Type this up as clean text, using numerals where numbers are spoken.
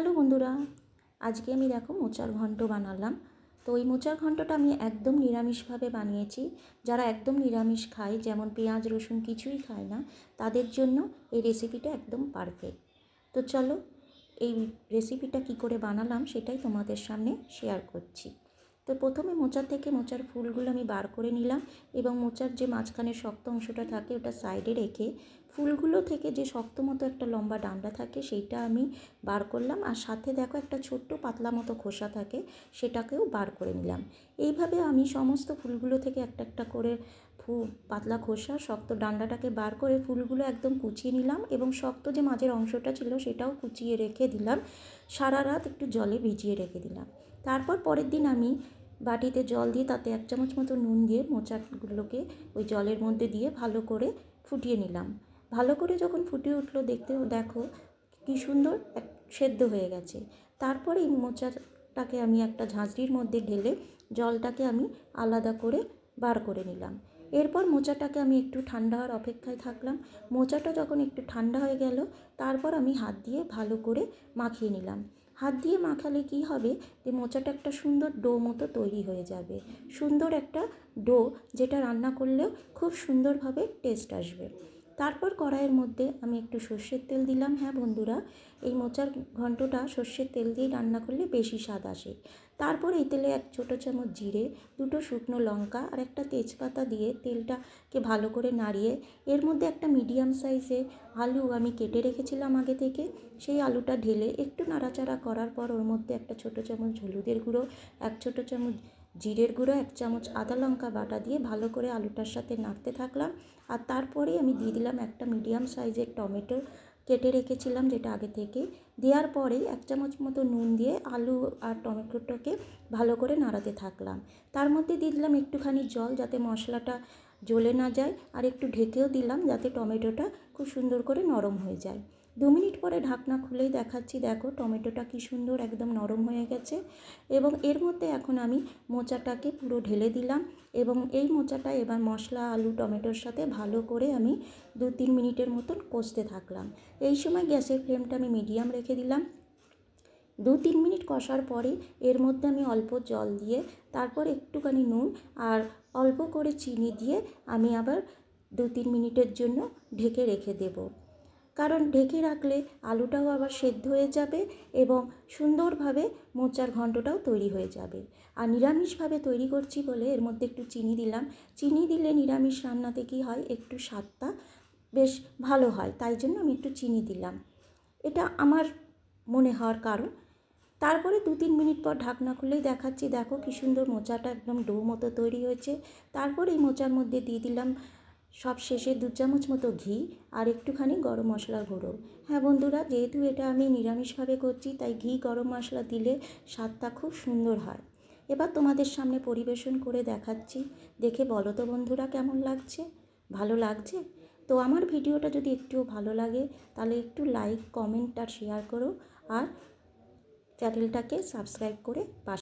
Hello বন্ধুরা, আজকে আমি দেখো মোচার ঘন্ট বানালাম। তো এই মোচার ঘন্টটা আমি একদম নিরামিষভাবে বানিয়েছি। যারা একদম নিরামিষ খায়, যেমন পেঁয়াজ রসুন কিছুই খায় না, তাদের জন্য এই রেসিপিটা একদম পারফেক্ট। তো চলো এই রেসিপিটা কি করে বানালাম সেটাই তোমাদের সামনে শেয়ার করছি। তো প্রথমে মোচা থেকে মোচার ফুলগুলো আমি বার করে নিলাম এবং মোচার যে মাঝখানের শক্ত অংশটা থাকে ওটা সাইডে রেখে ফুলগুলো থেকে যে শক্ত মতো একটা লম্বা ডান্ডা থাকে সেইটা আমি বার করলাম। আর সাথে দেখো একটা ছোট্ট পাতলা মতো খোসা থাকে, সেটাকেও বার করে নিলাম। এইভাবে আমি সমস্ত ফুলগুলো থেকে একটা একটা করে পাতলা খোসা শক্ত ডান্ডাটাকে বার করে ফুলগুলো একদম কুচিয়ে নিলাম এবং শক্ত যে মাঝের অংশটা ছিল সেটাও কুচিয়ে রেখে দিলাম। সারা রাত একটু জলে ভিজিয়ে রেখে দিলাম। তারপর পরের দিন আমি বাটিতে জল দিয়ে তাতে 1 চামচ মতো নুন দিয়ে মোচাগুলোকে ওই জলের মধ্যে দিয়ে ভালো করে ফুটিয়ে নিলাম। ভালো করে যখন ফুটে উঠলো দেখো কি সুন্দর সেদ্ধ হয়ে গেছে। তারপরে এই মোচাটাকে আমি একটা ঝাঁঝরির মধ্যে ঢেলে জলটাকে আমি আলাদা করে বার করে নিলাম। এরপর মোচাটাকে আমি একটু ঠান্ডা হওয়ার অপেক্ষায় থাকলাম। মোচাটা যখন একটু ঠান্ডা হয়ে গেল, তারপর আমি হাত দিয়ে ভালো করে মাখিয়ে নিলাম। হাত দিয়ে মাখালে কি হবে, যে মোচাটা একটা সুন্দর ডো মতো তৈরি হয়ে যাবে। সুন্দর একটা ডো, যেটা রান্না করলেও খুব সুন্দরভাবে টেস্ট আসবে। তারপর কড়াইয়ের মধ্যে আমি একটু সর্ষের তেল দিলাম। হ্যাঁ বন্ধুরা, এই মোচার ঘন্টটা সর্ষের তেল দিয়ে রান্না করলে বেশি স্বাদ আসে। তারপর এই তেলে 1 ছোটো চামচ জিরে, 2টো শুকনো লঙ্কা আর একটা তেজপাতা দিয়ে তেলটাকে ভালো করে নাড়িয়ে এর মধ্যে একটা মিডিয়াম সাইজে আলু আমি কেটে রেখেছিলাম আগে থেকে, সেই আলুটা ঢেলে একটু নাড়াচাড়া করার পর ওর মধ্যে 1 ছোটো চামচ হলুদের গুঁড়ো, 1 ছোটো চামচ জিরের গুঁড়ো, 1 চামচ আদা লঙ্কা বাটা দিয়ে ভালো করে আলুটার সাথে নাড়তে থাকলাম। আর তারপরে আমি দিয়ে দিলাম একটা মিডিয়াম সাইজের টমেটো কেটে রেখেছিলাম, যেটা আগে থেকে। দেওয়ার পরেই 1 চামচ মতো নুন দিয়ে আলু আর টমেটোটাকে ভালো করে নাড়াতে থাকলাম। তার মধ্যে দিয়ে দিলাম একটুখানি জল, যাতে মশলাটা জ্বলে না যায়, আর একটু ঢেকেও দিলাম যাতে টমেটোটা খুব সুন্দর করে নরম হয়ে যায়। 2 মিনিট পরে ঢাকনা খুলেই দেখাচ্ছি, দেখো টমেটোটা কি সুন্দর একদম নরম হয়ে গেছে। এবং এর মধ্যে এখন আমি মোচাটাকে পুরো ঢেলে দিলাম এবং এই মোচাটা এবার মশলা আলু টমেটোর সাথে ভালো করে আমি 2-3 মিনিটের মতন কষতে থাকলাম। এই সময় গ্যাসের ফ্লেমটা আমি মিডিয়াম রেখে দিলাম। 2-3 মিনিট কষার পরে এর মধ্যে আমি অল্প জল দিয়ে তারপর একটুখানি নুন আর অল্প করে চিনি দিয়ে আমি আবার 2-3 মিনিটের জন্য ঢেকে রেখে দেব। কারণ ঢেকে রাখলে আলুটাও আবার সেদ্ধ হয়ে যাবে এবং সুন্দরভাবে মোচার ঘন্টটাও তৈরি হয়ে যাবে। আর নিরামিষভাবে তৈরি করছি বলে এর মধ্যে একটু চিনি দিলাম। চিনি দিলে নিরামিষ রান্নাতে কী হয়, একটু স্বাদটা বেশ ভালো হয়, তাই জন্য আমি একটু চিনি দিলাম। এটা আমার মনে হওয়ার কারণ। তারপরে 2-3 মিনিট পর ঢাকনা খুলেই দেখাচ্ছি, দেখো কি সুন্দর মোচাটা একদম ডো মতো তৈরি হয়েছে। তারপর এই মোচার মধ্যে দিয়ে দিলাম সব শেষে 2 চামচ মতো ঘি আর একটুখানি গরম মশলার গুঁড়ো। হ্যাঁ বন্ধুরা, যেহেতু এটা আমি নিরামিষভাবে করছি, তাই ঘি গরম মশলা দিলে স্বাদটা খুব সুন্দর হয়। এবার তোমাদের সামনে পরিবেশন করে দেখাচ্ছি, দেখে বলো তো বন্ধুরা কেমন লাগছে, ভালো লাগছে? তো আমার ভিডিওটা যদি একটুও ভালো লাগে তাহলে একটু লাইক, কমেন্ট আর শেয়ার করো, আর চ্যানেলটাকে সাবস্ক্রাইব করে পাশে